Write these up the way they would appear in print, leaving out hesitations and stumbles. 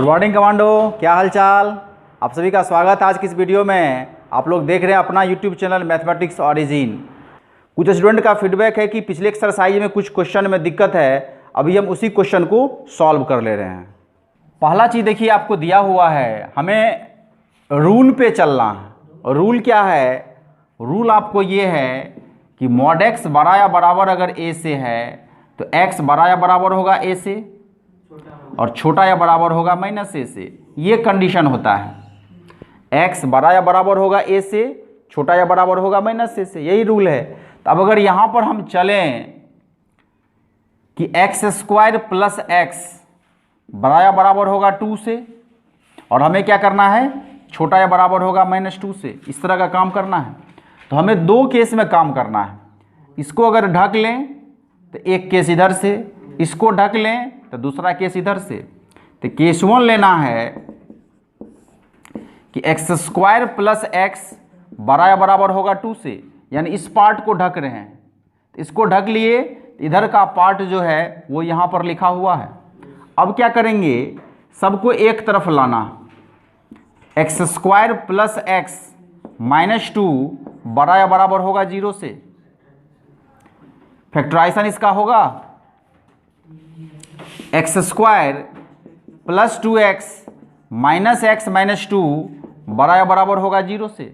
Good morning commando, क्या हाल चाल। आप सभी का स्वागत है आज की इस वीडियो में। आप लोग देख रहे हैं अपना यूट्यूब चैनल मैथमेटिक्स ओरिजिन। कुछ स्टूडेंट का फीडबैक है कि पिछले एक्सरसाइज में कुछ क्वेश्चन में दिक्कत है, अभी हम उसी क्वेश्चन को सॉल्व कर ले रहे हैं। पहला चीज़ देखिए, आपको दिया हुआ है, हमें रूल पे चलना है। रूल क्या है? रूल आपको ये है कि मॉड एक्स बड़ा या बराबर अगर ए से है तो एक्स बड़ा या बराबर होगा ए से और छोटा या बराबर होगा माइनस ए से। ये कंडीशन होता है, एक्स बड़ा या बराबर होगा ए से, छोटा या बराबर होगा माइनस ए से, यही रूल है। तो अब अगर यहाँ पर हम चलें कि एक्स स्क्वायर प्लस एक्स बड़ा या बराबर होगा 2 से और हमें क्या करना है, छोटा या बराबर होगा -2 से, इस तरह का काम करना है। तो हमें दो केस में काम करना है। इसको अगर ढक लें तो एक केस इधर से, इसको ढक लें तो दूसरा केस इधर से। तो केस 1 लेना है कि एक्स स्क्वायर प्लस एक्स बड़ा या बराबर होगा 2 से, यानी इस पार्ट को ढक रहे हैं। तो इसको ढक लिए, इधर का पार्ट जो है वो यहाँ पर लिखा हुआ है। अब क्या करेंगे, सबको एक तरफ लाना। एक्स स्क्वायर प्लस एक्स -2 बड़ा या बराबर होगा 0 से। फैक्टराइजेशन इसका होगा x square plus 2x minus x -2 बड़ा या बराबर होगा 0 से।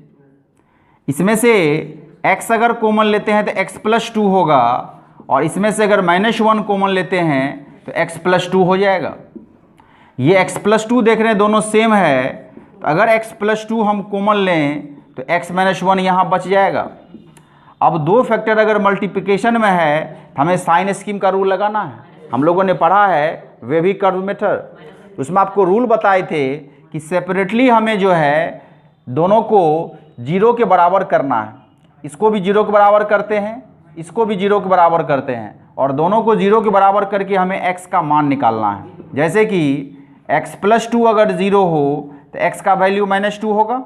इसमें से x अगर कॉमन लेते हैं तो x + 2 होगा और इसमें से अगर -1 कॉमन लेते हैं तो x + 2 हो जाएगा। ये x + 2 देख रहे हैं, दोनों सेम है। तो अगर x + 2 हम कॉमन लें तो x - 1 यहाँ बच जाएगा। अब दो फैक्टर अगर मल्टीप्लिकेशन में है तो हमें साइन स्कीम का रूल लगाना है। हम लोगों ने पढ़ा है वेवी कर्व मेथड, उसमें आपको रूल बताए थे कि सेपरेटली हमें जो है दोनों को 0 के बराबर करना है। इसको भी 0 के बराबर करते हैं, इसको भी 0 के बराबर करते हैं और दोनों को 0 के बराबर करके हमें x का मान निकालना है। जैसे कि x + 2 अगर 0 हो तो x का वैल्यू -2 होगा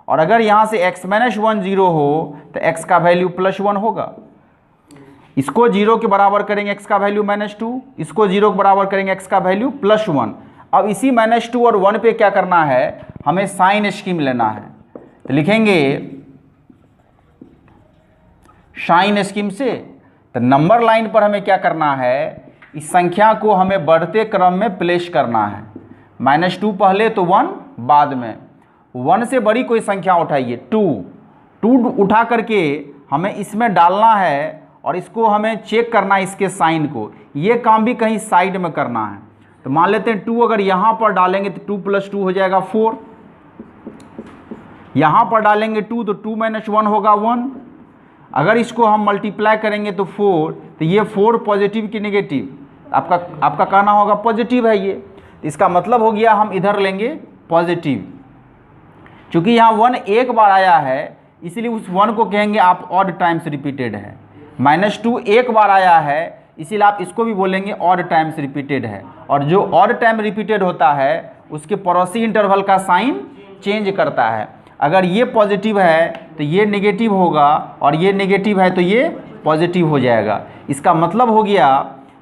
और अगर यहाँ से x - 1 0 हो तो x का वैल्यू +1 होगा। इसको 0 के बराबर करेंगे, x का वैल्यू -2, इसको 0 के बराबर करेंगे, x का वैल्यू +1। अब इसी -2 और 1 पे क्या करना है, हमें साइन स्कीम लेना है। तो लिखेंगे साइन स्कीम से। तो नंबर लाइन पर हमें क्या करना है, इस संख्या को हमें बढ़ते क्रम में प्लेस करना है। -2 पहले तो 1 बाद में। 1 से बड़ी कोई संख्या उठाइए, 2 उठा करके हमें इसमें डालना है और इसको हमें चेक करना है, इसके साइन को। ये काम भी कहीं साइड में करना है। तो मान लेते हैं 2 अगर यहाँ पर डालेंगे तो 2 + 2 हो जाएगा 4। यहाँ पर डालेंगे 2 तो 2 - 1 होगा 1। अगर इसको हम मल्टीप्लाई करेंगे तो 4, तो ये 4 पॉजिटिव की नेगेटिव, आपका कहना होगा पॉजिटिव है ये। इसका मतलब हो गया हम इधर लेंगे पॉजिटिव। चूँकि यहाँ 1 एक बार आया है इसलिए उस 1 को कहेंगे आप ऑड टाइम्स रिपीटेड है। -2 एक बार आया है इसीलिए आप इसको भी बोलेंगे ऑड टाइम्स रिपीटेड है। और जो ऑड टाइम रिपीटेड होता है उसके पड़ोसी इंटरवल का साइन चेंज करता है। अगर ये पॉजिटिव है तो ये नेगेटिव होगा और ये नेगेटिव है तो ये पॉजिटिव हो जाएगा। इसका मतलब हो गया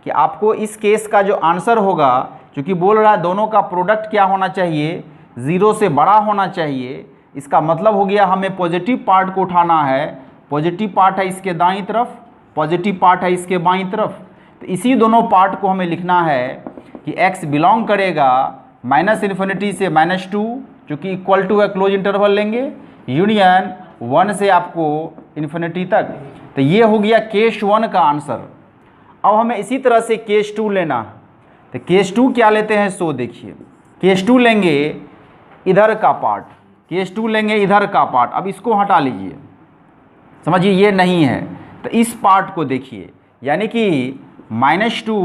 कि आपको इस केस का जो आंसर होगा, चूँकि बोल रहा है दोनों का प्रोडक्ट क्या होना चाहिए, 0 से बड़ा होना चाहिए। इसका मतलब हो गया हमें पॉजिटिव पार्ट को उठाना है। पॉजिटिव पार्ट है इसके दाईं तरफ, पॉजिटिव पार्ट है इसके बाईं तरफ। तो इसी दोनों पार्ट को हमें लिखना है कि x बिलोंग करेगा -∞ से -2, चूँकि इक्वल टू है क्लोज इंटरवल लेंगे, यूनियन 1 से आपको इन्फिनिटी तक। तो ये हो गया केस 1 का आंसर। अब हमें इसी तरह से केस 2 लेना है। तो केस 2 क्या लेते हैं सो देखिए। केस 2 लेंगे इधर का पार्ट, केस 2 लेंगे इधर का पार्ट। अब इसको हटा लीजिए, समझिए ये नहीं है तो इस पार्ट को देखिए, यानी कि -2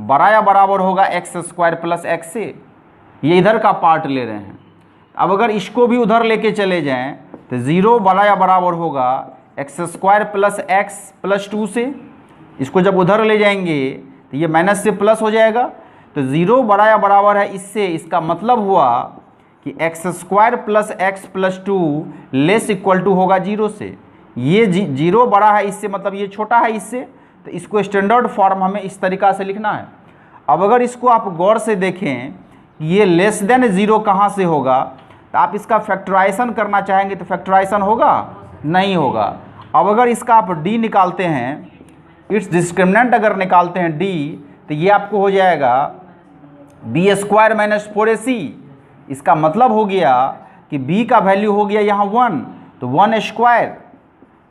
बड़ा या बराबर होगा एक्स स्क्वायर प्लस एक्स से। ये इधर का पार्ट ले रहे हैं। अब अगर इसको भी उधर लेके चले जाएं तो 0 बड़ा या बराबर होगा x square plus x plus 2 से। इसको जब उधर ले जाएंगे तो ये माइनस से प्लस हो जाएगा। तो 0 बड़ा या बराबर है इससे, इसका मतलब हुआ कि x square plus x plus 2 less equal to होगा 0 से। ये 0 बड़ा है इससे, मतलब ये छोटा है इससे। तो इसको स्टैंडर्ड फॉर्म हमें इस तरीक़ा से लिखना है। अब अगर इसको आप गौर से देखें, ये लेस देन 0 कहाँ से होगा, तो आप इसका फैक्टराइजेशन करना चाहेंगे तो फैक्टराइजेशन होगा, नहीं होगा। अब अगर इसका आप d निकालते हैं, इट्स डिस्क्रिमिनेंट अगर निकालते हैं d, तो ये आपको हो जाएगा b स्क्वायर माइनस 4ac। इसका मतलब हो गया कि b का वैल्यू हो गया यहाँ 1, तो 1 स्क्वायर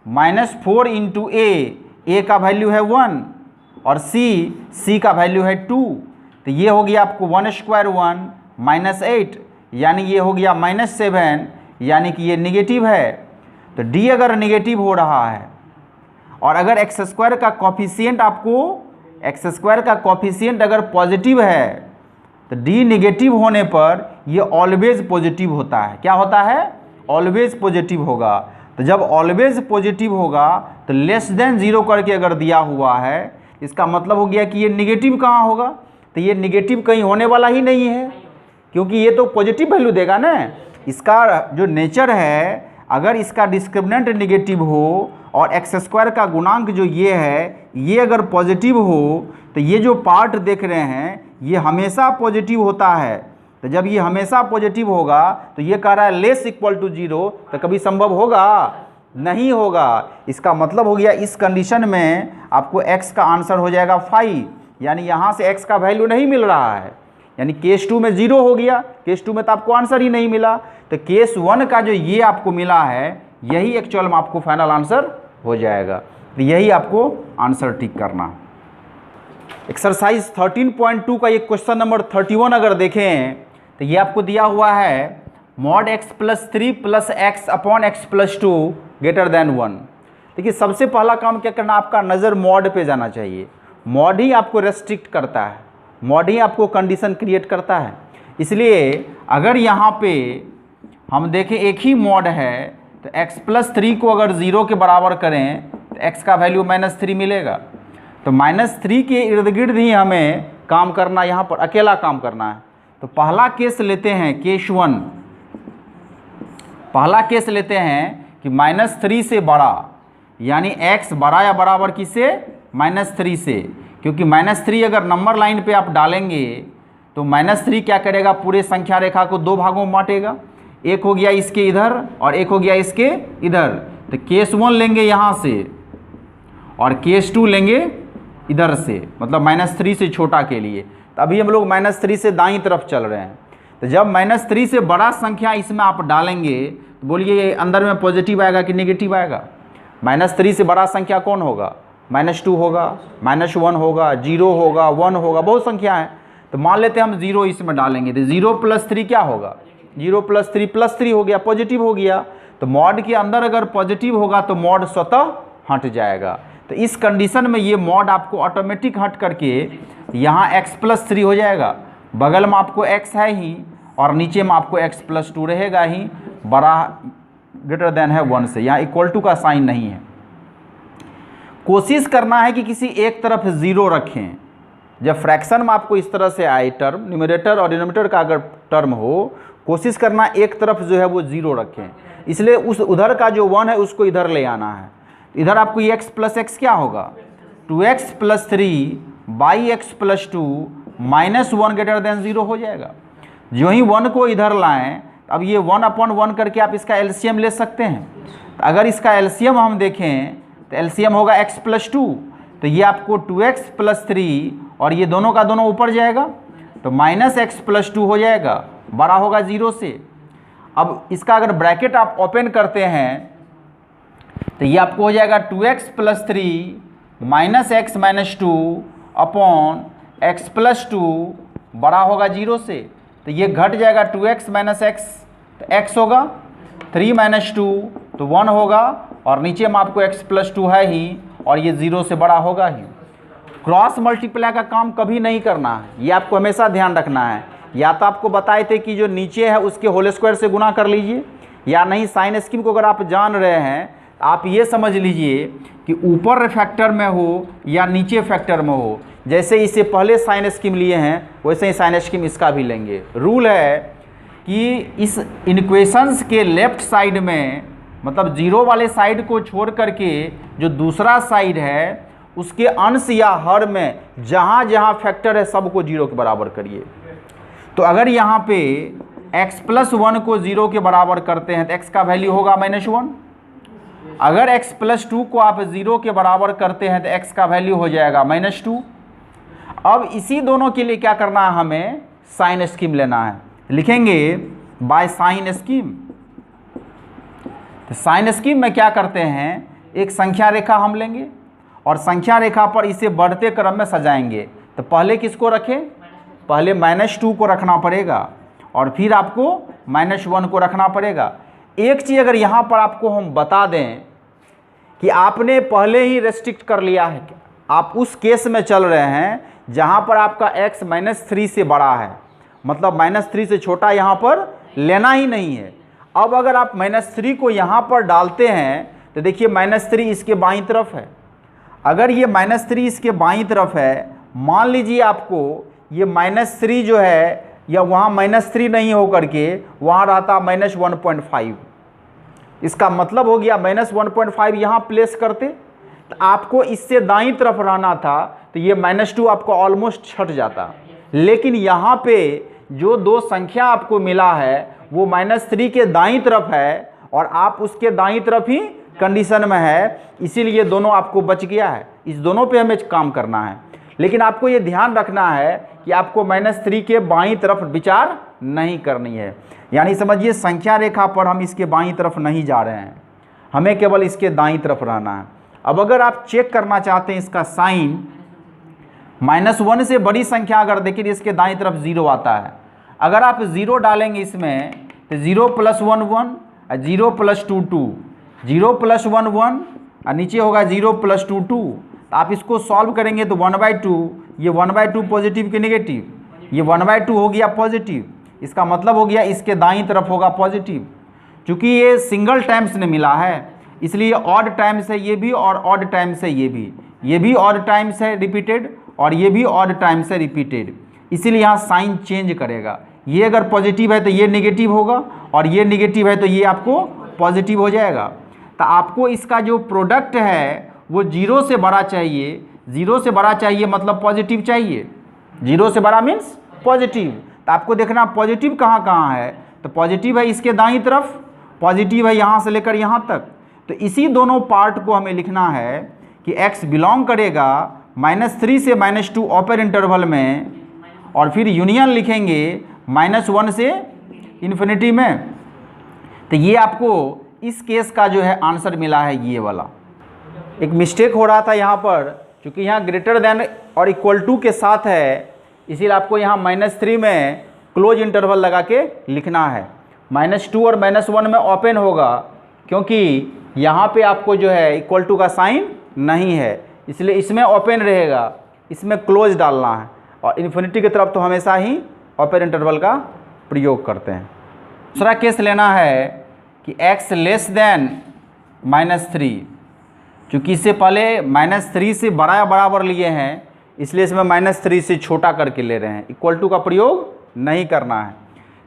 माइनस 4 इंटू a का वैल्यू है 1 और c का वैल्यू है 2, तो ये हो गया आपको 1 स्क्वायर 1 माइनस 8, यानी ये हो गया माइनस 7, यानी कि ये निगेटिव है। तो d अगर निगेटिव हो रहा है और अगर एक्स स्क्वायर का कॉफिशिएंट अगर पॉजिटिव है, तो d निगेटिव होने पर ये ऑलवेज पॉजिटिव होता है। क्या होता है? ऑलवेज पॉजिटिव होगा। तो जब ऑलवेज पॉजिटिव होगा तो लेस देन 0 करके अगर दिया हुआ है, इसका मतलब हो गया कि ये निगेटिव कहाँ होगा, तो ये निगेटिव कहीं होने वाला ही नहीं है, क्योंकि ये तो पॉजिटिव वैल्यू देगा ना। इसका जो नेचर है, अगर इसका डिस्क्रिमिनेंट निगेटिव हो और एक्स स्क्वायर का गुणांक जो ये है, ये अगर पॉजिटिव हो, तो ये जो पार्ट देख रहे हैं ये हमेशा पॉजिटिव होता है। तो जब ये हमेशा पॉजिटिव होगा तो ये कह रहा है लेस इक्वल टू 0, तो कभी संभव होगा? नहीं होगा। इसका मतलब हो गया इस कंडीशन में आपको x का आंसर हो जाएगा 5, यानी यहाँ से x का वैल्यू नहीं मिल रहा है, यानी केस 2 में 0 हो गया, केस 2 में तो आपको आंसर ही नहीं मिला। तो केस 1 का जो ये आपको मिला है, यही एक्चुअल में आपको फाइनल आंसर हो जाएगा। तो यही आपको आंसर ठीक करना। एक्सरसाइज 13.2 का ये क्वेश्चन नंबर 31 अगर देखें तो ये आपको दिया हुआ है mod x plus 3 plus x upon x plus 2 greater than 1। देखिए सबसे पहला काम क्या करना, आपका नज़र मॉड पे जाना चाहिए। मॉड ही आपको रेस्ट्रिक्ट करता है, मॉड ही आपको कंडीशन क्रिएट करता है। इसलिए अगर यहाँ पे हम देखें एक ही मॉड है, तो x प्लस 3 को अगर 0 के बराबर करें तो x का वैल्यू -3 मिलेगा। तो -3 के इर्द गिर्द ही हमें काम करना, यहाँ पर अकेला काम करना है। तो पहला केस लेते हैं, केस 1। पहला केस लेते हैं कि -3 से बड़ा, यानी x बड़ा या बराबर किससे? -3 से, क्योंकि -3 अगर नंबर लाइन पे आप डालेंगे तो -3 क्या करेगा, पूरे संख्या रेखा को 2 भागों में बांटेगा। एक हो गया इसके इधर और एक हो गया इसके इधर। तो केस 1 लेंगे यहाँ से और केस 2 लेंगे इधर से, मतलब -3 से छोटा के लिए। तो अभी हम लोग -3 से दाईं तरफ चल रहे हैं। तो जब -3 से बड़ा संख्या इसमें आप डालेंगे तो बोलिए ये अंदर में पॉजिटिव आएगा कि नेगेटिव आएगा? -3 से बड़ा संख्या कौन होगा? -2 होगा, -1 होगा, 0 होगा, 1 होगा, बहुत संख्या है। तो मान लेते हैं हम 0 इसमें डालेंगे, तो 0 प्लस 3 क्या होगा? 0 प्लस 3 +3 हो गया, पॉजिटिव हो गया। तो मॉड के अंदर अगर पॉजिटिव होगा तो मॉड स्वतः हट जाएगा। तो इस कंडीशन में ये मॉड आपको ऑटोमेटिक हट करके यहाँ x प्लस 3 हो जाएगा। बगल में आपको x है ही और नीचे में आपको x प्लस 2 रहेगा ही, बड़ा ग्रेटर देन है 1 से, यहाँ इक्वल टू का साइन नहीं है। कोशिश करना है कि किसी एक तरफ 0 रखें। जब फ्रैक्शन में आपको इस तरह से आए टर्म, न्यूमरेटर और डिनोमिनेटर का अगर टर्म हो, कोशिश करना एक तरफ जो है वो 0 रखें। इसलिए उस उधर का जो 1 है उसको इधर ले आना है। इधर आपको ये x प्लस एक्स क्या होगा? 2x plus 3 by x plus 2 -1 greater than 0 हो जाएगा। जो ही 1 को इधर लाएं, अब ये 1/1 करके आप इसका एलसीएम ले सकते हैं। तो अगर इसका एलसीएम हम देखें तो एलसीएम होगा x प्लस 2, तो ये आपको 2x प्लस 3 और ये दोनों का दोनों ऊपर जाएगा तो -x प्लस 2 हो जाएगा, बड़ा होगा 0 से। अब इसका अगर ब्रैकेट आप ओपन करते हैं तो ये आपको हो जाएगा 2x plus 3 -x minus 2 upon x plus 2 बड़ा होगा 0 से। तो ये घट जाएगा 2x माइनस x, तो x होगा 3 माइनस 2 तो 1 होगा, और नीचे में आपको x प्लस 2 है ही और ये 0 से बड़ा होगा ही। क्रॉस मल्टीप्लाई का काम कभी नहीं करना है, ये आपको हमेशा ध्यान रखना है। या तो आपको बताए थे कि जो नीचे है उसके होल स्क्वायर से गुना कर लीजिए, या नहीं साइन स्कीम को अगर आप जान रहे हैं आप ये समझ लीजिए कि ऊपर फैक्टर में हो या नीचे फैक्टर में हो। जैसे इससे पहले साइन स्कीम लिए हैं वैसे ही साइन स्कीम इसका भी लेंगे। रूल है कि इस इक्वेशंस के लेफ्ट साइड में, मतलब 0 वाले साइड को छोड़ करके जो दूसरा साइड है उसके अंश या हर में जहाँ जहाँ फैक्टर है सबको 0 के बराबर करिए। तो अगर यहाँ पे x प्लस 1 को 0 के बराबर करते हैं तो x का वैल्यू होगा -1। अगर x प्लस 2 को आप 0 के बराबर करते हैं तो x का वैल्यू हो जाएगा -2। अब इसी दोनों के लिए क्या करना है, हमें साइन स्कीम लेना है। लिखेंगे बाय साइन स्कीम। तो साइन स्कीम में क्या करते हैं, एक संख्या रेखा हम लेंगे और संख्या रेखा पर इसे बढ़ते क्रम में सजाएंगे। तो पहले किसको रखें, पहले -2 को रखना पड़ेगा और फिर आपको -1 को रखना पड़ेगा। एक चीज़ अगर यहाँ पर आपको हम बता दें कि आपने पहले ही रेस्ट्रिक्ट कर लिया है, आप उस केस में चल रहे हैं जहाँ पर आपका x -3 से बड़ा है, मतलब -3 से छोटा यहाँ पर लेना ही नहीं है। अब अगर आप -3 को यहाँ पर डालते हैं तो देखिए -3 इसके बाईं तरफ है। अगर ये -3 इसके बाईं तरफ है, मान लीजिए आपको ये -3 जो है या वहाँ -3 नहीं हो करके वहाँ रहता -1.5, इसका मतलब हो गया -1.5 यहाँ प्लेस करते तो आपको इससे दाईं तरफ रहना था, तो ये -2 आपको ऑलमोस्ट छट जाता। लेकिन यहाँ पे जो दो संख्या आपको मिला है वो -3 के दाईं तरफ है और आप उसके दाईं तरफ ही कंडीशन में है, इसीलिए दोनों आपको बच गया है। इस दोनों पे हमें काम करना है, लेकिन आपको ये ध्यान रखना है कि आपको -3 के बाईं तरफ विचार नहीं करनी है। यानी समझिए संख्या रेखा पर हम इसके बाईं तरफ नहीं जा रहे हैं, हमें केवल इसके दाईं तरफ रहना है। अब अगर आप चेक करना चाहते हैं इसका साइन, -1 से बड़ी संख्या अगर देखिए इसके दाईं तरफ 0 आता है। अगर आप 0 डालेंगे इसमें तो 0 + 1 1, 0 + 2 2, 0 + 1 1 और नीचे होगा 0 + 2 2। तो आप इसको सॉल्व करेंगे तो 1/2, ये 1/2 पॉजिटिव के नेगेटिव, ये 1/2 हो गया पॉजिटिव। इसका मतलब हो गया इसके दाईं तरफ होगा पॉजिटिव। चूँकि ये सिंगल टाइम्स ने मिला है इसलिए ऑड टाइम्स है ये भी और ऑड टाइम्स है ये भी ऑड टाइम्स है रिपीटेड और ये भी ऑड टाइम्स है रिपीटेड, इसीलिए यहाँ साइन चेंज करेगा। ये अगर पॉजिटिव है तो ये नेगेटिव होगा और ये नेगेटिव है तो ये आपको पॉजिटिव हो जाएगा। तो आपको इसका जो प्रोडक्ट है वो 0 से बड़ा चाहिए। 0 से बड़ा चाहिए मतलब पॉजिटिव चाहिए, 0 से बड़ा मीन्स पॉजिटिव। तो आपको देखना पॉजिटिव कहाँ कहाँ है, तो पॉजिटिव है इसके दाईं तरफ, पॉजिटिव है यहाँ से लेकर यहाँ तक। तो इसी दोनों पार्ट को हमें लिखना है कि x बिलोंग करेगा -3 से -2 ओपन इंटरवल में और फिर यूनियन लिखेंगे -1 से इन्फिनिटी में। तो ये आपको इस केस का जो है आंसर मिला है ये वाला। एक मिस्टेक हो रहा था यहाँ पर, क्योंकि यहाँ ग्रेटर देन और इक्वल टू के साथ है, इसीलिए आपको यहाँ -3 में क्लोज इंटरवल लगा के लिखना है। -2 और -1 में ओपन होगा, क्योंकि यहाँ पे आपको जो है इक्वल टू का साइन नहीं है, इसलिए इसमें ओपन रहेगा, इसमें क्लोज डालना है। और इन्फिनिटी की तरफ तो हमेशा ही ओपन इंटरवल का प्रयोग करते हैं। दूसरा केस लेना है कि x लेस देन -3, चूँकि इससे पहले -3 से बड़ा या बराबर लिए हैं इसलिए इसमें -3 से छोटा करके ले रहे हैं, इक्वल टू का प्रयोग नहीं करना है।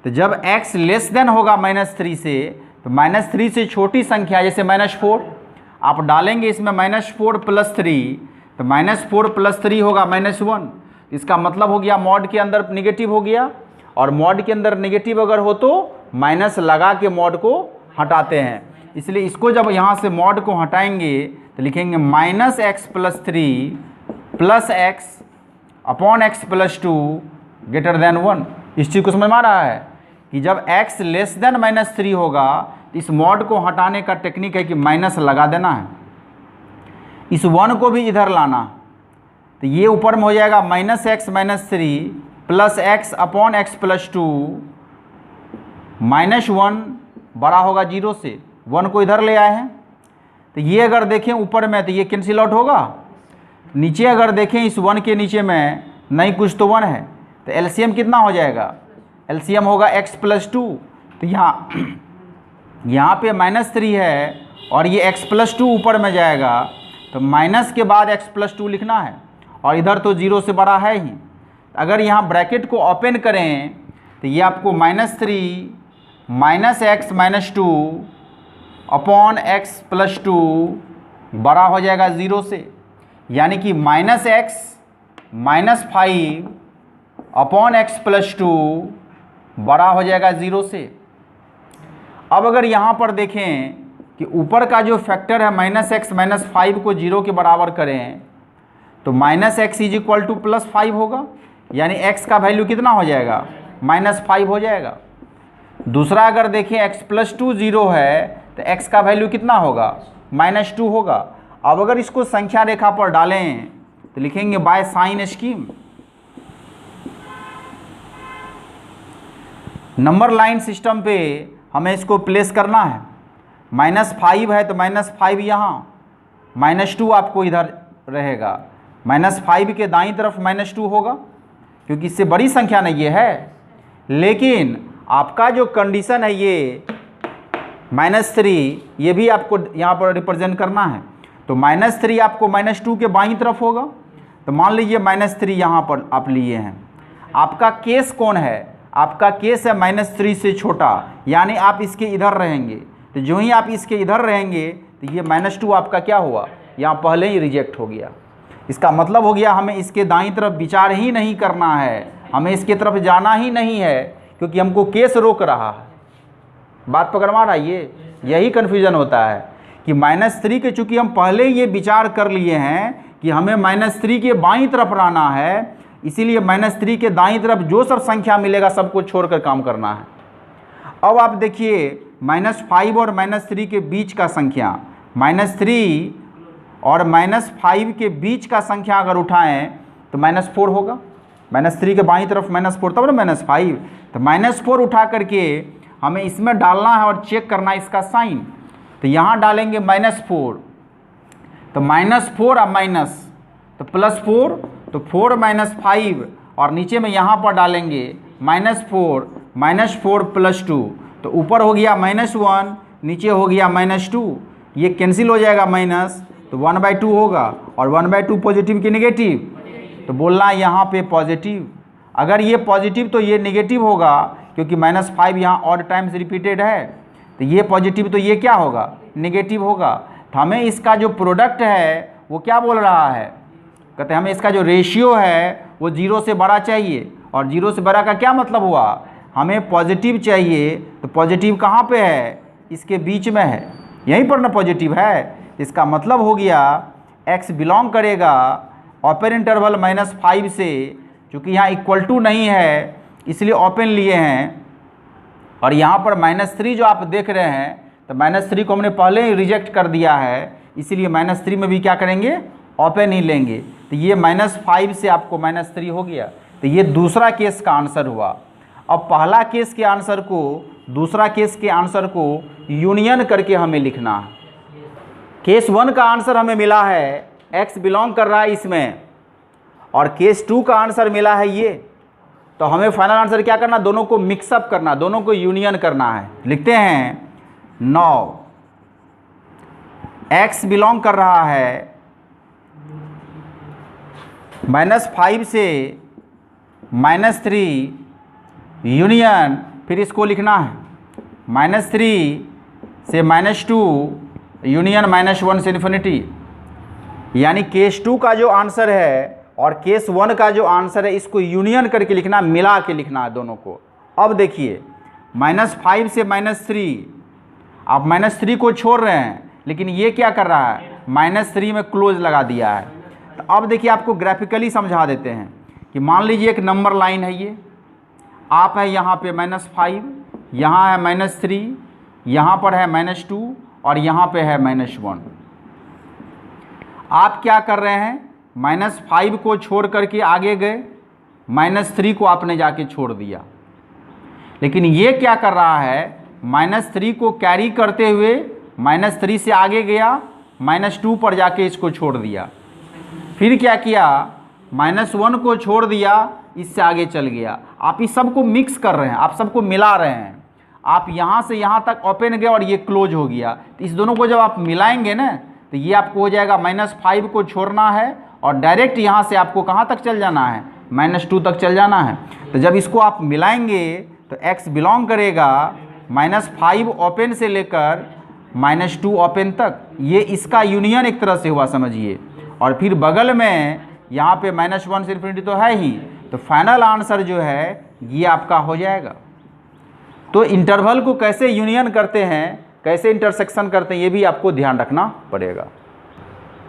तो जब x लेस देन होगा -3 से, तो -3 से छोटी संख्या जैसे -4 आप डालेंगे इसमें -4 + 3, तो -4 + 3 होगा -1। इसका मतलब हो गया मॉड के अंदर नेगेटिव हो गया, और मॉड के अंदर नेगेटिव अगर हो तो माइनस लगा के मॉड को हटाते हैं। इसलिए इसको जब यहाँ से मॉड को हटाएंगे तो लिखेंगे -x + 3 + x अपॉन x + 2 > 1। इस चीज़ को समझ में आ रहा है कि जब x लेस देन -3 होगा तो इस मॉड को हटाने का टेक्निक है कि माइनस लगा देना है, इस 1 को भी इधर लाना। तो ये ऊपर में हो जाएगा -x - 3 + x अपॉन x + 2 -1 बड़ा होगा 0 से, 1 को इधर ले आए हैं। तो ये अगर देखें ऊपर में तो ये कैंसिल आउट होगा, नीचे अगर देखें इस 1 के नीचे में नहीं कुछ तो 1 है, तो एलसीएम कितना हो जाएगा, एलसीएम होगा x + 2। तो यहाँ पे -3 है और ये x + 2 ऊपर में जाएगा, तो माइनस के बाद x + 2 लिखना है और इधर तो 0 से बड़ा है ही। अगर यहाँ ब्रैकेट को ओपन करें तो ये आपको -3 -x - 2 अपॉन x + 2 बड़ा हो जाएगा 0 से, यानी कि -x - 5 अपॉन एक्स प्लस 2 बड़ा हो जाएगा 0 से। अब अगर यहाँ पर देखें कि ऊपर का जो फैक्टर है -x -5 को 0 के बराबर करें तो -x इज इक्वल टू +5 होगा, यानी x का वैल्यू कितना हो जाएगा, -5 हो जाएगा। दूसरा अगर देखें x प्लस 2 0 है तो x का वैल्यू कितना होगा, -2 होगा। अब अगर इसको संख्या रेखा पर डालें तो लिखेंगे by sine scheme. Number line system पे हमें इसको प्लेस करना है। -5 है तो -5 यहाँ, -2 आपको इधर रहेगा, -5 के दाईं तरफ -2 होगा क्योंकि इससे बड़ी संख्या नहीं ये है। लेकिन आपका जो कंडीशन है ये -3, ये भी आपको यहाँ पर रिप्रेजेंट करना है। तो -3 आपको -2 के बाईं तरफ होगा। तो मान लीजिए -3 यहाँ पर आप लिए हैं। आपका केस कौन है, आपका केस है -3 से छोटा, यानी आप इसके इधर रहेंगे। तो जो ही आप इसके इधर रहेंगे तो ये -2 आपका क्या हुआ, यहाँ पहले ही रिजेक्ट हो गया। इसका मतलब हो गया हमें इसके दाईं तरफ विचार ही नहीं करना है, हमें इसके तरफ जाना ही नहीं है क्योंकि हमको केस रोक रहा है। बात पकड़ में आ रहा है? यही कन्फ्यूजन होता है कि -3 के चूँकि हम पहले ये विचार कर लिए हैं कि हमें -3 के बाईं तरफ रहना है, इसीलिए -3 के दाईं तरफ जो सब संख्या मिलेगा सबको छोड़कर काम करना है। अब आप देखिए -5 और -3 के बीच का संख्या, -3 और -5 के बीच का संख्या अगर उठाएं तो -4 होगा। -3 के बाईं तरफ -4 तब ना -5, तो -4 उठा करके हमें इसमें डालना है और चेक करना है इसका साइन। तो यहाँ डालेंगे -4, तो -4 और माइनस तो +4, तो 4 - 5 और नीचे में यहाँ पर डालेंगे -4 + 2, तो ऊपर हो गया -1, नीचे हो गया -2, ये कैंसिल हो जाएगा माइनस, तो 1/2 होगा। और 1/2 पॉजिटिव कि नेगेटिव, तो बोलना है यहाँ पे पॉजिटिव। अगर ये पॉजिटिव तो ये नेगेटिव होगा क्योंकि -5 यहाँ ऑड टाइम्स रिपीटेड है, तो ये पॉजिटिव तो ये क्या होगा, नेगेटिव होगा। तो हमें इसका जो प्रोडक्ट है वो क्या बोल रहा है, कहते हैं हमें इसका जो रेशियो है वो 0 से बड़ा चाहिए। और 0 से बड़ा का क्या मतलब हुआ, हमें पॉजिटिव चाहिए। तो पॉजिटिव कहाँ पे है, इसके बीच में है, यहीं पर ना पॉजिटिव है। इसका मतलब हो गया x बिलोंग करेगा ओपन इंटरवल -5 से, चूँकि यहाँ इक्वल टू नहीं है इसलिए ओपन लिए हैं। और यहाँ पर -3 जो आप देख रहे हैं, तो -3 को हमने पहले ही रिजेक्ट कर दिया है, इसीलिए -3 में भी क्या करेंगे, ओपन ही लेंगे। तो ये -5 से आपको -3 हो गया। तो ये दूसरा केस का आंसर हुआ। अब पहला केस के आंसर को दूसरा केस के आंसर को यूनियन करके हमें लिखना है। केस 1 का आंसर हमें मिला है x बिलोंग कर रहा है इसमें, और केस 2 का आंसर मिला है ये। तो हमें फाइनल आंसर क्या करना, दोनों को मिक्सअप करना, दोनों को यूनियन करना है। लिखते हैं 9 x बिलोंग कर रहा है -5 से -3 यूनियन, फिर इसको लिखना है -3 से -2 यूनियन -1 से इन्फिनिटी। यानी केस 2 का जो आंसर है और केस 1 का जो आंसर है इसको यूनियन करके लिखना, मिला के लिखना है दोनों को। अब देखिए -5 से -3, आप -3 को छोड़ रहे हैं लेकिन ये क्या कर रहा है, -3 में क्लोज लगा दिया है। तो अब देखिए आपको ग्राफिकली समझा देते हैं कि मान लीजिए एक नंबर लाइन है, ये आप है यहाँ पे -5, यहाँ है -3, यहाँ पर है -2 और यहाँ पे है -1। आप क्या कर रहे हैं, -5 को छोड़ करके आगे गए, -3 को आपने जाके छोड़ दिया। लेकिन ये क्या कर रहा है, -3 को कैरी करते हुए -3 से आगे गया, -2 पर जाके इसको छोड़ दिया। फिर क्या किया, -1 को छोड़ दिया, इससे आगे चल गया। आप इस सबको मिक्स कर रहे हैं, आप सबको मिला रहे हैं। आप यहाँ से यहाँ तक ओपन गए और ये क्लोज हो गया। तो इस दोनों को जब आप मिलाएंगे ना, तो ये आपको हो जाएगा -5 को छोड़ना है और डायरेक्ट यहाँ से आपको कहाँ तक चल जाना है, -2 तक चल जाना है। तो जब इसको आप मिलाएंगे तो x बिलोंग करेगा -5 ओपन से लेकर -2 ओपन तक। ये इसका यूनियन एक तरह से हुआ समझिए। और फिर बगल में यहाँ पे -1 से इन्फिनिटी तो है ही, तो फाइनल आंसर जो है ये आपका हो जाएगा। तो इंटरवल को कैसे यूनियन करते हैं, कैसे इंटरसेक्शन करते हैं, ये भी आपको ध्यान रखना पड़ेगा।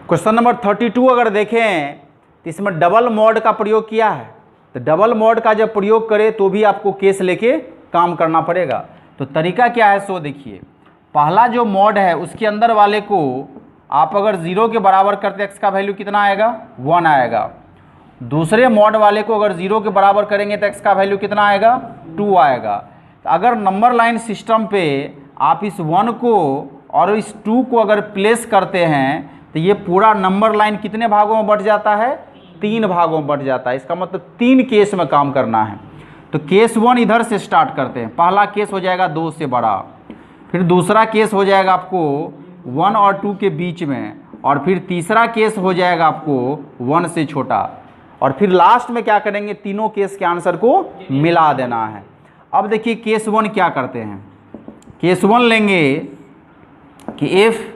क्वेश्चन नंबर 32 अगर देखें तो इसमें डबल मॉड का प्रयोग किया है। तो डबल मॉड का जब प्रयोग करें तो भी आपको केस लेके काम करना पड़ेगा। तो तरीका क्या है सो देखिए, पहला जो मॉड है उसके अंदर वाले को आप अगर 0 के बराबर करते x का वैल्यू कितना आएगा, 1 आएगा। दूसरे मॉड वाले को अगर 0 के बराबर करेंगे तो x का वैल्यू कितना आएगा, 2 आएगा। तो अगर नंबर लाइन सिस्टम पे आप इस 1 को और इस 2 को अगर प्लेस करते हैं तो ये पूरा नंबर लाइन कितने भागों में बट जाता है, 3 भागों में बट जाता है। इसका मतलब 3 केस में काम करना है। तो केस 1 इधर से स्टार्ट करते हैं। पहला केस हो जाएगा 2 से बड़ा, फिर दूसरा केस हो जाएगा आपको 1 और 2 के बीच में, और फिर तीसरा केस हो जाएगा आपको 1 से छोटा, और फिर लास्ट में क्या करेंगे, तीनों केस के आंसर को मिला देना है। अब देखिए केस 1 क्या करते हैं। केस 1 लेंगे कि if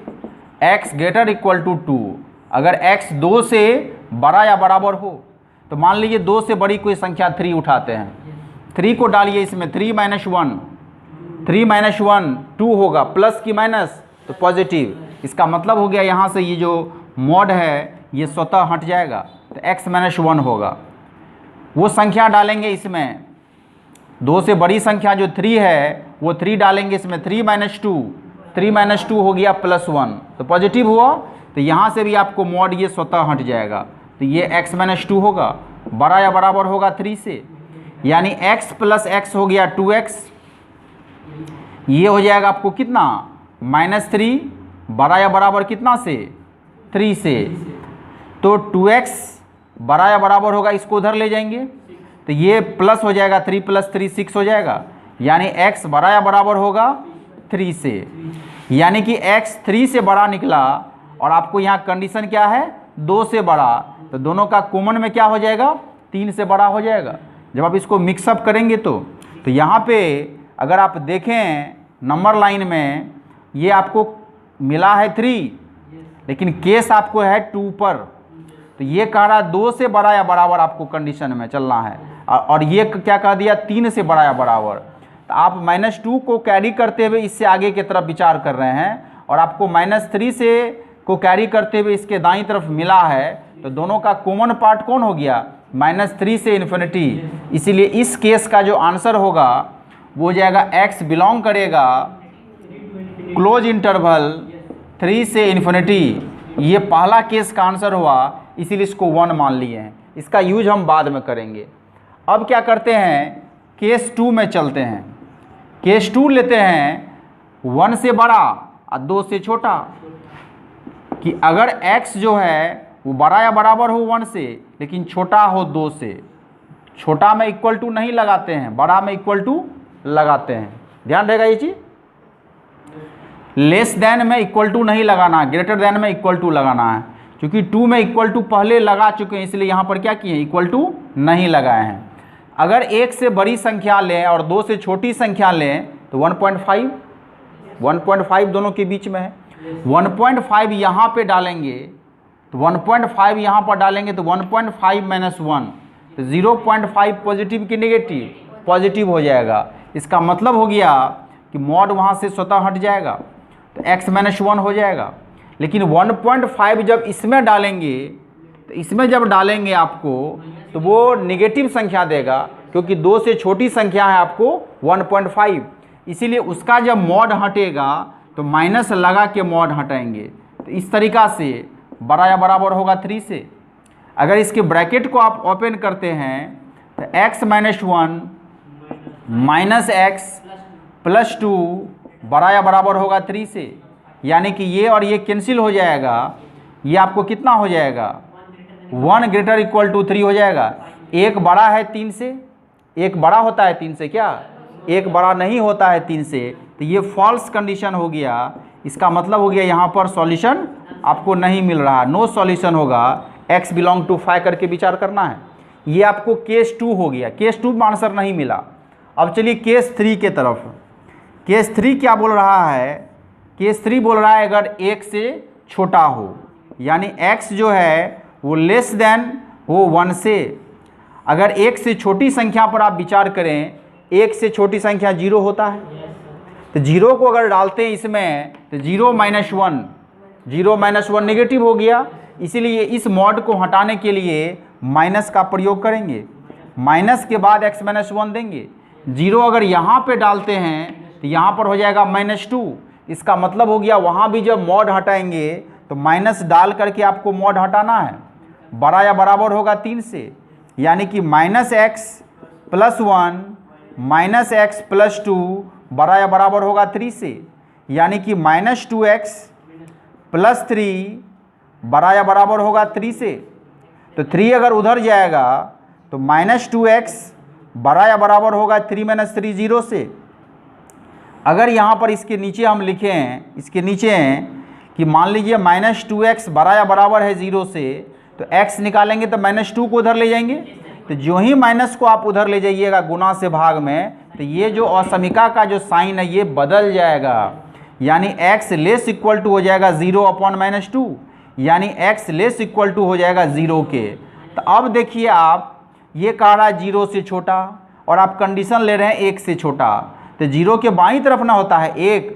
x greater equal to 2, अगर x 2 से बड़ा या बराबर हो, तो मान लीजिए 2 से बड़ी कोई संख्या 3 उठाते हैं, 3 को डालिए इसमें, 3 - 1, 3 - 1 2 होगा, प्लस की माइनस तो पॉजिटिव। इसका मतलब हो गया यहाँ से ये जो मॉड है ये स्वतः हट जाएगा, तो x - 1 होगा। वो संख्या डालेंगे इसमें, 2 से बड़ी संख्या जो 3 है वो 3 डालेंगे इसमें, 3 - 2, 3 - 2 हो गया +1, तो पॉजिटिव हुआ। तो यहाँ से भी आपको मॉड ये स्वतः हट जाएगा। तो ये x - 2 होगा, बड़ा या बराबर होगा 3 से, यानी x + x हो गया 2x। ये हो जाएगा आपको कितना, -3, बड़ा या बराबर कितना से, 3 से। तो 2x बड़ा या बराबर होगा, इसको उधर ले जाएंगे तो ये प्लस हो जाएगा, 3 + 3 6 हो जाएगा, यानी x बड़ा या बराबर होगा 3 से। यानी कि x 3 से बड़ा निकला, और आपको यहाँ कंडीशन क्या है, 2 से बड़ा, तो दोनों का कॉमन में क्या हो जाएगा, 3 से बड़ा हो जाएगा। जब आप इसको मिक्सअप करेंगे तो यहाँ पे अगर आप देखें नंबर लाइन में ये आपको मिला है 3, लेकिन केस आपको है 2 पर। तो ये कह रहा है 2 से बड़ा या बराबर आपको कंडीशन में चलना है, और ये क्या कह दिया, 3 से बड़ा या बराबर। तो आप -2 को कैरी करते हुए इससे आगे की तरफ विचार कर रहे हैं, और आपको -3 से को कैरी करते हुए इसके दाईं तरफ मिला है, तो दोनों का कॉमन पार्ट कौन हो गया, -3 से इन्फिनिटी। इसीलिए इस केस का जो आंसर होगा वो हो जाएगा x बिलोंग करेगा क्लोज इंटरवल 3 से इन्फिनिटी। ये पहला केस का आंसर हुआ, इसीलिए इसको 1 मान लिए हैं। इसका यूज हम बाद में करेंगे। अब क्या करते हैं, केस 2 में चलते हैं। केस 2 लेते हैं 1 से बड़ा और 2 से छोटा, कि अगर x जो है वो बड़ा या बराबर हो 1 से, लेकिन छोटा हो 2 से। छोटा में इक्वल टू नहीं लगाते हैं, बड़ा में इक्वल टू लगाते हैं, ध्यान रहेगा ये चीज़। लेस देन में इक्वल टू नहीं लगाना, ग्रेटर देन में इक्वल टू लगाना है। क्योंकि 2 में इक्वल टू पहले लगा चुके हैं, इसलिए यहाँ पर क्या किए हैं, इक्वल टू नहीं लगाए हैं। अगर 1 से बड़ी संख्या लें और 2 से छोटी संख्या लें तो 1.5 दोनों के बीच में है। 1.5 यहाँ पे डालेंगे तो 1.5 यहाँ पर डालेंगे तो 1.5 - 1, तो 0.5 पॉजिटिव की नेगेटिव, पॉजिटिव हो जाएगा। इसका मतलब हो गया कि मॉड वहाँ से स्वतः हट जाएगा, तो x - 1 हो जाएगा। लेकिन 1.5 जब इसमें डालेंगे, तो इसमें जब डालेंगे आपको तो वो नेगेटिव संख्या देगा, क्योंकि 2 से छोटी संख्या है आपको 1.5। इसीलिए उसका जब मॉड हटेगा तो माइनस लगा के मॉड हटाएंगे। तो इस तरीक़ा से बड़ा या बराबर होगा 3 से। अगर इसके ब्रैकेट को आप ओपन करते हैं तो x - 1 - x + 2 बड़ा या बराबर होगा 3 से। यानी कि ये और ये कैंसिल हो जाएगा, ये आपको कितना हो जाएगा, 1 ग्रेटर इक्वल टू 3 हो जाएगा। एक बड़ा है 3 से, एक बड़ा होता है 3 से क्या, एक बड़ा नहीं होता है 3 से। तो ये फॉल्स कंडीशन हो गया। इसका मतलब हो गया यहाँ पर सॉल्यूशन आपको नहीं मिल रहा, नो सॉल्यूशन होगा। x बिलोंग टू 5 करके विचार करना है। ये आपको केस 2 हो गया। केस 2 में आंसर नहीं मिला। अब चलिए केस 3 के तरफ। केस 3 क्या बोल रहा है, केस 3 बोल रहा है अगर 1 से छोटा हो, यानी x जो है वो लेस देन हो 1 से। अगर एक से छोटी संख्या पर आप विचार करें, एक से छोटी संख्या 0 होता है, तो 0 को अगर डालते हैं इसमें तो 0 - 1, 0 - 1 नेगेटिव हो गया, इसीलिए इस मॉड को हटाने के लिए माइनस का प्रयोग करेंगे, माइनस के बाद x - 1 देंगे। 0 अगर यहाँ पे डालते हैं तो यहाँ पर हो जाएगा -2, इसका मतलब हो गया वहाँ भी जब मॉड हटाएंगे तो माइनस डाल करके आपको मॉड हटाना है, बड़ा या बराबर होगा 3 से, यानी कि -x + 1 -x + 2 बड़ा या बराबर होगा 3 से, यानी कि -2x + 3 बड़ा या बराबर होगा 3 से। तो 3 अगर उधर जाएगा तो -2x बड़ा या बराबर होगा 3 - 3 0 से। अगर यहाँ पर इसके नीचे हम लिखें, इसके नीचे कि मान लीजिए -2x बड़ा या बराबर है 0 से, तो x निकालेंगे तो -2 को उधर ले जाएंगे, तो जो ही माइनस को आप उधर ले जाइएगा गुना से भाग में, तो ये जो असमिका का जो साइन है ये बदल जाएगा, यानी x <= हो जाएगा 0/-2, यानी x <= हो जाएगा 0 के। तो अब देखिए आप, ये कह रहा है 0 से छोटा और आप कंडीशन ले रहे हैं 1 से छोटा, तो 0 के बाईं तरफ ना होता है 1,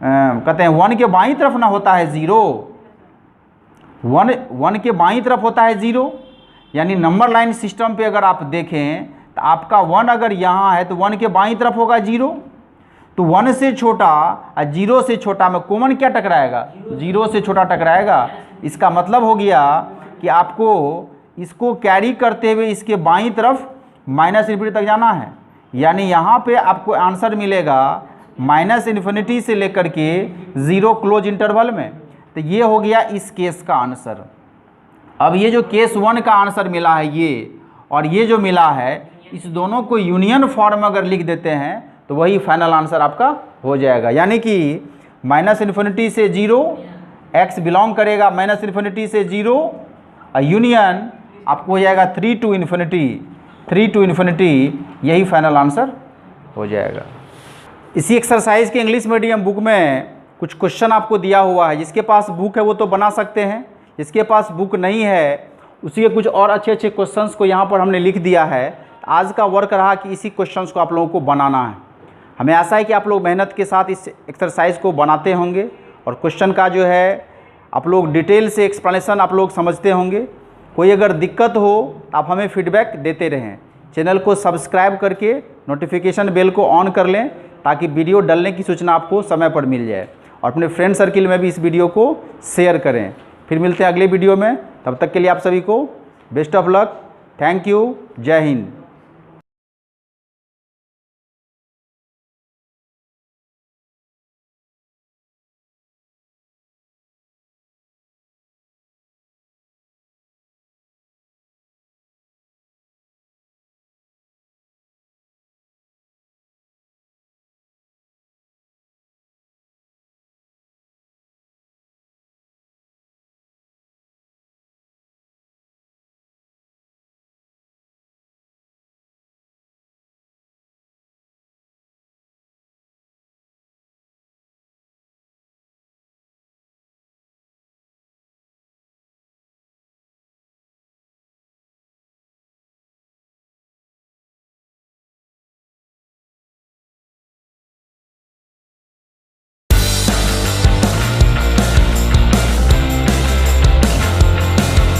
कहते हैं 1 के बाईं तरफ ना होता है 0, 1 के बाईं तरफ होता है 0, यानी नंबर लाइन सिस्टम पे अगर आप देखें तो आपका 1 अगर यहाँ है तो 1 के बाईं तरफ होगा 0, तो 1 से छोटा और 0 से छोटा में कॉमन क्या टकराएगा, 0 से छोटा टकराएगा। इसका मतलब हो गया कि आपको इसको कैरी करते हुए इसके बाईं तरफ -∞ तक जाना है, यानी यहाँ पे आपको आंसर मिलेगा -∞ से लेकर के 0 क्लोज इंटरवल में। तो ये हो गया इस केस का आंसर। अब ये जो केस 1 का आंसर मिला है ये, और ये जो मिला है, इस दोनों को यूनियन फॉर्म अगर लिख देते हैं तो वही फाइनल आंसर आपका हो जाएगा, यानी कि -∞ से 0, x बिलोंग करेगा -∞ से 0, और यूनियन आपको हो जाएगा 3 to ∞, यही फाइनल आंसर हो जाएगा। इसी एक्सरसाइज के इंग्लिश मीडियम बुक में कुछ क्वेश्चन आपको दिया हुआ है, जिसके पास बुक है वो तो बना सकते हैं, जिसके पास बुक नहीं है उसी के कुछ और अच्छे अच्छे क्वेश्चंस को यहाँ पर हमने लिख दिया है। आज का वर्क रहा कि इसी क्वेश्चंस को आप लोगों को बनाना है। हमें आशा है कि आप लोग मेहनत के साथ इस एक्सरसाइज को बनाते होंगे और क्वेश्चन का जो है आप लोग डिटेल से एक्सप्लेनेशन आप लोग समझते होंगे। कोई अगर दिक्कत हो तो आप हमें फीडबैक देते रहें। चैनल को सब्सक्राइब करके नोटिफिकेशन बेल को ऑन कर लें ताकि वीडियो डलने की सूचना आपको समय पर मिल जाए, और अपने फ्रेंड सर्किल में भी इस वीडियो को शेयर करें। फिर मिलते हैं अगले वीडियो में, तब तक के लिए आप सभी को best of luck. Thank you. जय हिंद।